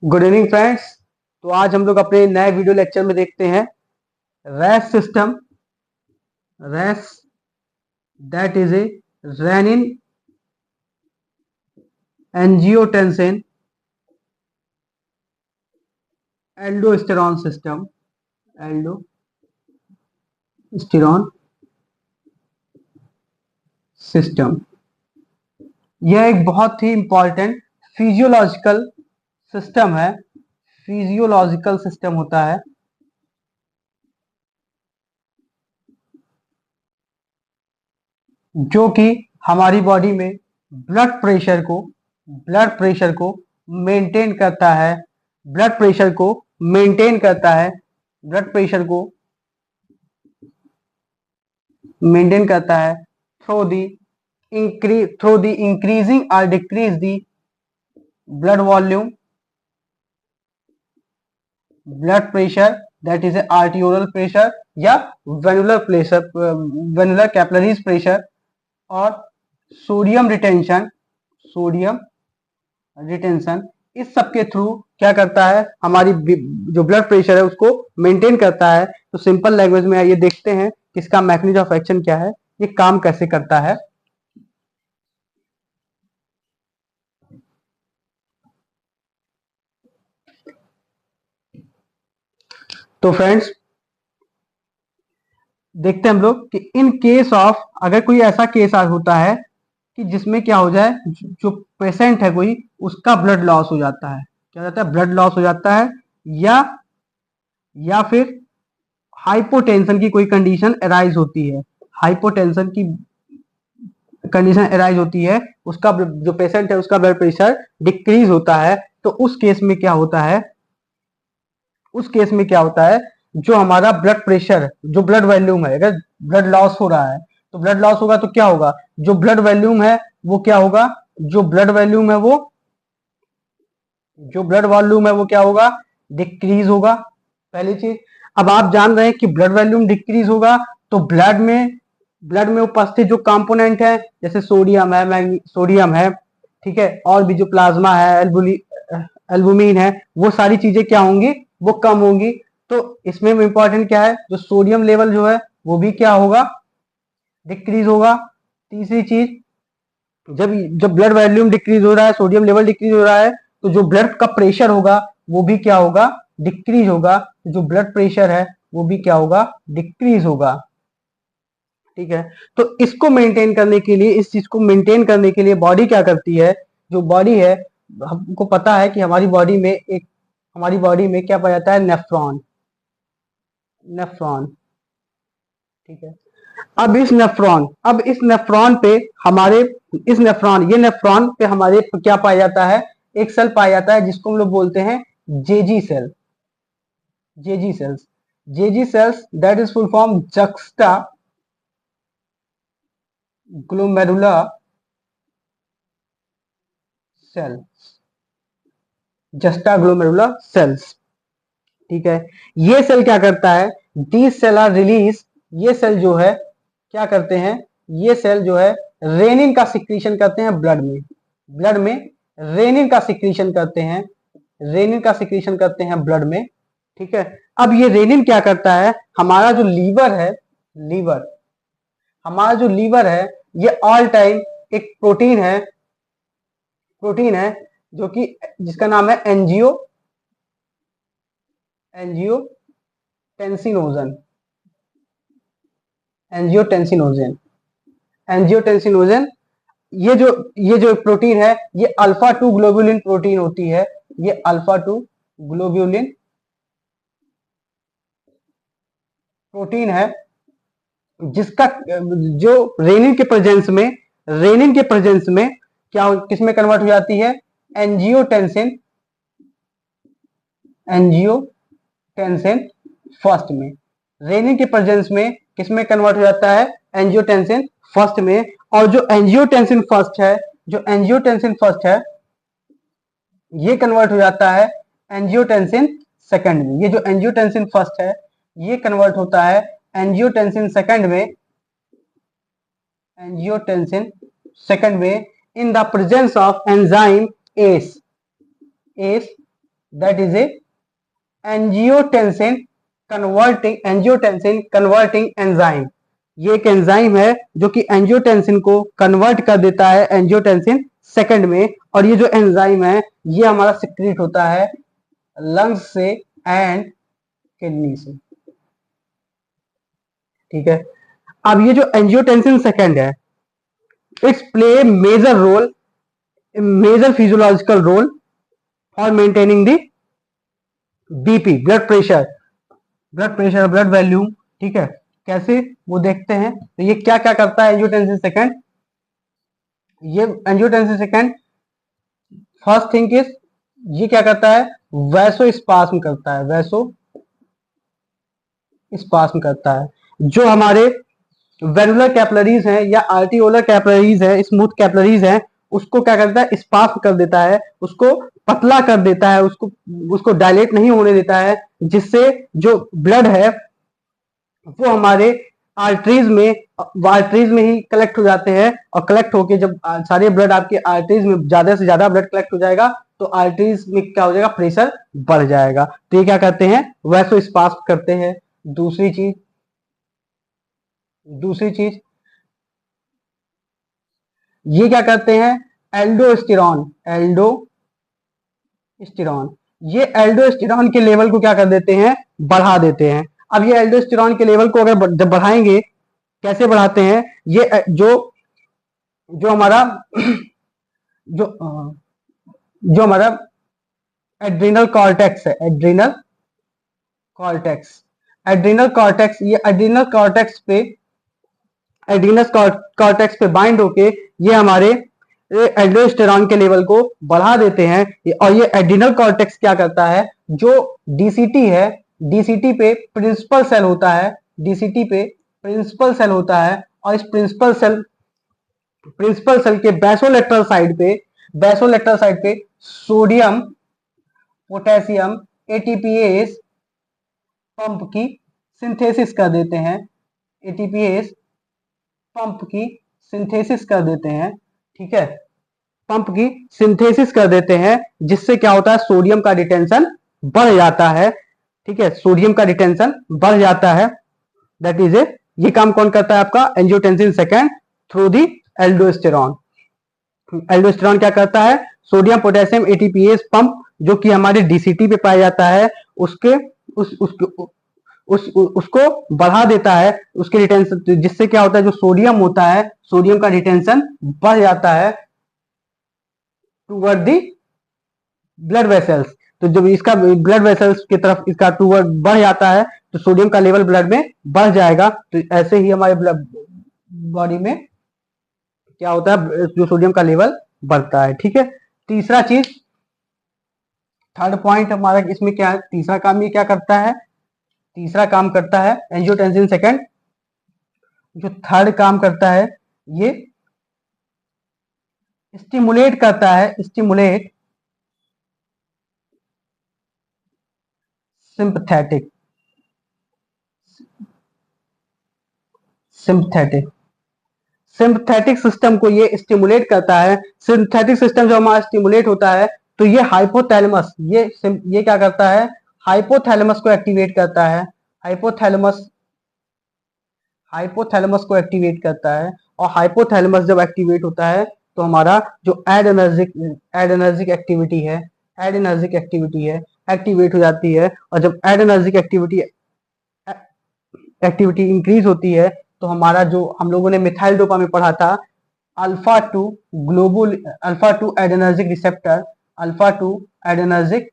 Good evening friends. तो आज हम लोग अपने नए वीडियो लेक्चर में देखते हैं RAAS system. RAAS that is a renin angiotensin aldosterone system. Aldosterone system यह एक बहुत ही इंपॉर्टेंट फिजियोलॉजिकल सिस्टम है। फिजियोलॉजिकल सिस्टम होता है जो कि हमारी बॉडी में ब्लड प्रेशर को मेंटेन करता है। ब्लड प्रेशर को मेंटेन करता है ब्लड प्रेशर को मेंटेन करता है थ्रू द इंक्रीजिंग और decrease the blood volume, blood pressure that is arteriolar pressure या वेनुलर कैपिलरीज प्रेशर, और सोडियम रिटेंशन इस सब के थ्रू क्या करता है, हमारी जो ब्लड प्रेशर है उसको मेंटेन करता है। तो सिंपल लैंग्वेज में ये देखते हैं कि इसका मैकेनिज्म ऑफ एक्शन क्या है, ये काम कैसे करता है। तो फ्रेंड्स देखते हैं हम लोग कि इन केस ऑफ, अगर कोई ऐसा केस होता है कि जिसमें क्या हो जाए, जो पेशेंट है कोई, उसका ब्लड लॉस हो जाता है, क्या हो जाता है, ब्लड लॉस हो जाता है, या फिर हाइपोटेंशन की कोई कंडीशन अराइज होती है। हाइपोटेंशन की कंडीशन अराइज होती है, उसका जो पेशेंट है उसका ब्लड प्रेशर डिक्रीज होता है। तो उस केस में क्या होता है, जो हमारा ब्लड प्रेशर, जो ब्लड वॉल्यूम है, अगर ब्लड लॉस हो रहा है तो ब्लड लॉस होगा तो क्या होगा, जो ब्लड वॉल्यूम है वो क्या होगा, जो ब्लड वॉल्यूम है वो क्या होगा, डिक्रीज होगा। पहली चीज। अब आप जान रहे हैं कि ब्लड वॉल्यूम डिक्रीज होगा तो ब्लड में उपस्थित जो कंपोनेंट है, जैसे सोडियम है, ठीक है, और भी जो प्लाज्मा है, एल्बुमिन है, वो सारी चीजें क्या होंगी, वो कम होंगी। तो इसमें इंपॉर्टेंट क्या है, जो सोडियम लेवल जो है वो भी क्या होगा, डिक्रीज होगा। तीसरी चीज, जब जब ब्लड वॉल्यूम डिक्रीज हो रहा है, सोडियम लेवल डिक्रीज हो रहा है, तो जो ब्लड का प्रेशर होगा वो भी क्या होगा, डिक्रीज होगा। जो ब्लड प्रेशर है वो भी क्या होगा, डिक्रीज होगा। ठीक है। तो इसको मेंटेन करने के लिए, इस चीज को मेंटेन करने के लिए बॉडी क्या करती है, जो बॉडी है, हमको पता है कि हमारी बॉडी में क्या पाया जाता है, नेफ्रॉन। ठीक है। ये नेफ्रॉन पे हमारे क्या पाया जाता है, एक सेल पाया जाता है जिसको हम लोग बोलते हैं JG cell. JG cells that is full form juxta glomerular cell, cells. ठीक है। ये सेल क्या करता है, दीज सेल आर रिलीज, ये सेल जो है क्या करते हैं, ये सेल जो है रेनिन का सिक्रीशन करते हैं ब्लड में रेनिन का सिक्रीशन करते हैं, ब्लड में। ठीक है। अब ये रेनिन क्या करता है, हमारा जो लीवर हमारा जो लीवर है, ये ऑल टाइम एक प्रोटीन है जो कि जिसका नाम है एंजियोटेंसिनोजन। एंजियोटेंसिनोजन एंजियोटेंसिनोजन ये जो प्रोटीन है, ये अल्फा 2 ग्लोबुलिन प्रोटीन होती है। ये अल्फा 2 ग्लोबुलिन प्रोटीन है, जिसका जो रेनिन के प्रेजेंस में क्या किसमें कन्वर्ट हो जाती है, एंजियोटेंसिन एंजियोटेंसिन फर्स्ट में। रेनिन के प्रेजेंस में किसमें कन्वर्ट हो जाता है, एंजियोटेंसिन फर्स्ट में। और जो एंजियोटेंसिन फर्स्ट है ये कन्वर्ट हो जाता है एंजियोटेंसिन सेकंड में। ये जो एंजियोटेंसिन फर्स्ट है ये कन्वर्ट होता है एंजियोटेंसिन सेकंड में in the presence of enzyme ACE that is A angiotensin converting enzyme. ये एक एंजाइम है जो कि एंजियोटेंसिन को कन्वर्ट कर देता है एंजियोटेंसिन सेकंड में, और ये जो एंजाइम है ये हमारा सिक्रीट होता है लंग्स से एंड किडनी से। ठीक है, अब ये जो एंजियोटेंसिन सेकंड है, it's play major physiological role for maintaining the BP, blood blood volume. ठीक है, कैसे वो देखते हैं। तो ये क्या क्या करता है एंजियोटेंसिन सेकंड, ये angiotensin second first thing is, ये क्या करता है, वैसोस्पास्म करता है, वैसोस्पास्म करता है। जो हमारे वेलुलर कैपिलरीज हैं या आर्टियोलर कैपिलरीज है, स्मूथ कैपिलरीज है, उसको क्या करता है, स्पास्म कर देता है, उसको पतला कर देता है, उसको डायलेट नहीं होने देता है, जिससे जो ब्लड है वो हमारे आर्टरीज में ही कलेक्ट हो जाते हैं, और कलेक्ट होके जब सारे ब्लड आपके आर्टरीज में ज्यादा से ज्यादा ब्लड कलेक्ट हो जाएगा तो आर्टरीज में क्या हो जाएगा, प्रेशर बढ़ जाएगा। तो ये क्या करते हैं, वैसोस्पास्म करते हैं। दूसरी चीज ये क्या करते हैं, एल्डोस्टेरॉन, ये एल्डोस्टेरॉन के लेवल को क्या कर देते हैं, बढ़ा देते हैं। अब ये एल्डोस्टेरॉन के लेवल को अगर जब बढ़ाएंगे, कैसे बढ़ाते हैं, ये जो हमारा जो जो हमारा एड्रिनल कॉर्टेक्स है, ये एड्रिनल कॉर्टेक्स पे बाइंड होके ये हमारे एल्डोस्टेरॉन के लेवल को बढ़ा देते हैं। और ये एड्रिनल कॉर्टेक्स क्या करता है, जो डीसीटी है, डीसीटी पे प्रिंसिपल सेल होता है, और इस प्रिंसिपल सेल के बेसोलेटरल साइड पे सोडियम पोटेशियम एटीपीएस पंप की सिंथेसिस कर देते हैं, एटीपीएस पंप की सिंथेसिस कर देते हैं। ठीक है, पंप की सिंथेसिस कर देते हैं, जिससे क्या होता है, सोडियम का रिटेंशन बढ़ जाता है। ठीक है, सोडियम का रिटेंशन बढ़ जाता है। दैट इज ए, ये काम कौन करता है आपका, angiotensin second through the aldosterone. Aldosterone क्या करता है, सोडियम पोटेशियम एटीपीएस पंप जो कि हमारे डीसीटी पे पाया जाता है, उसके उसको बढ़ा देता है, उसके रिटेंशन, जिससे क्या होता है, जो सोडियम होता है, सोडियम का रिटेंशन बढ़ जाता है टूवर्ड दी ब्लड वेसल्स। तो जब इसका ब्लड वेसल्स की तरफ इसका टूवर्ड बढ़ जाता है तो सोडियम का लेवल ब्लड में बढ़ जाएगा। तो ऐसे ही हमारे बॉडी में क्या होता है, जो सोडियम का लेवल बढ़ता है। ठीक है, तीसरा चीज, थर्ड पॉइंट हमारा इसमें क्या है, तीसरा काम ये क्या करता है, तीसरा काम करता है एंजियोटेंसिन सेकंड, जो थर्ड काम करता है, ये स्टिमुलेट करता है, सिंपैथेटिक सिस्टम को ये स्टिमुलेट करता है। सिंथेटिक सिस्टम जो हमारा स्टिमुलेट होता है तो ये हाइपोथैलेमस, ये क्या करता है, हाइपोथैलेमस को एक्टिवेट करता है, हाइपोथैलेमस को एक्टिवेट करता है। और हाइपोथैलेमस जब एक्टिवेट होता है तो हमारा जो एडर्नर्जिक एक्टिविटी है एक्टिवेट हो जाती है। और जब एडर्नर्जिक एक्टिविटी इंक्रीज होती है तो हमारा जो हम लोगों ने मिथाइल डोपामाइन में पढ़ा था, अल्फा टू एडेनर्जिक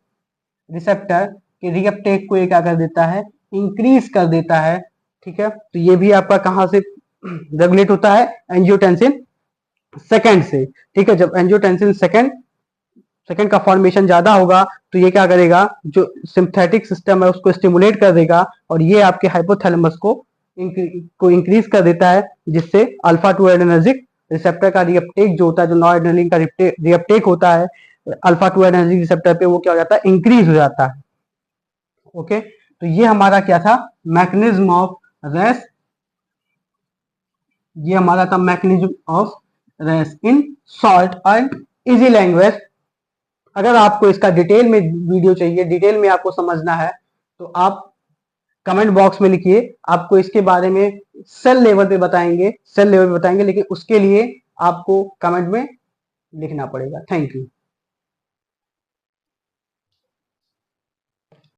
रिसेप्टर के रीअपटेक को ये क्या कर देता है, इंक्रीज कर देता है। ठीक है, तो ये भी आपका कहां से रेगुलेट होता है, एंजियोटेंसिन सेकंड से। ठीक है, जब एंजियोटेंसिन सेकंड का फॉर्मेशन ज्यादा होगा तो ये क्या करेगा, जो सिंथेटिक सिस्टम है उसको स्टिमुलेट कर देगा और ये आपके हाइपोथैलेमस को इंक्रीज कर देता है, जिससे अल्फा टू एडेनर्जिक रिसेप्टर का रीअपटेक जो होता है, जो नॉरएड्रेनालिन का रीअपटेक होता है अल्फा टू एडेनर्जिक रिसेप्टर पे, वो क्या हो जाता है, इंक्रीज हो जाता है। ओके, तो ये हमारा क्या था, मैकेनिज्म ऑफ रेस्ट, ये हमारा था mechanism of rest in short and easy language. अगर आपको इसका डिटेल में वीडियो चाहिए, डिटेल में आपको समझना है, तो आप कमेंट बॉक्स में लिखिए, आपको इसके बारे में सेल लेवल पे बताएंगे, सेल लेवल पे बताएंगे, लेकिन उसके लिए आपको कमेंट में लिखना पड़ेगा। Thank you.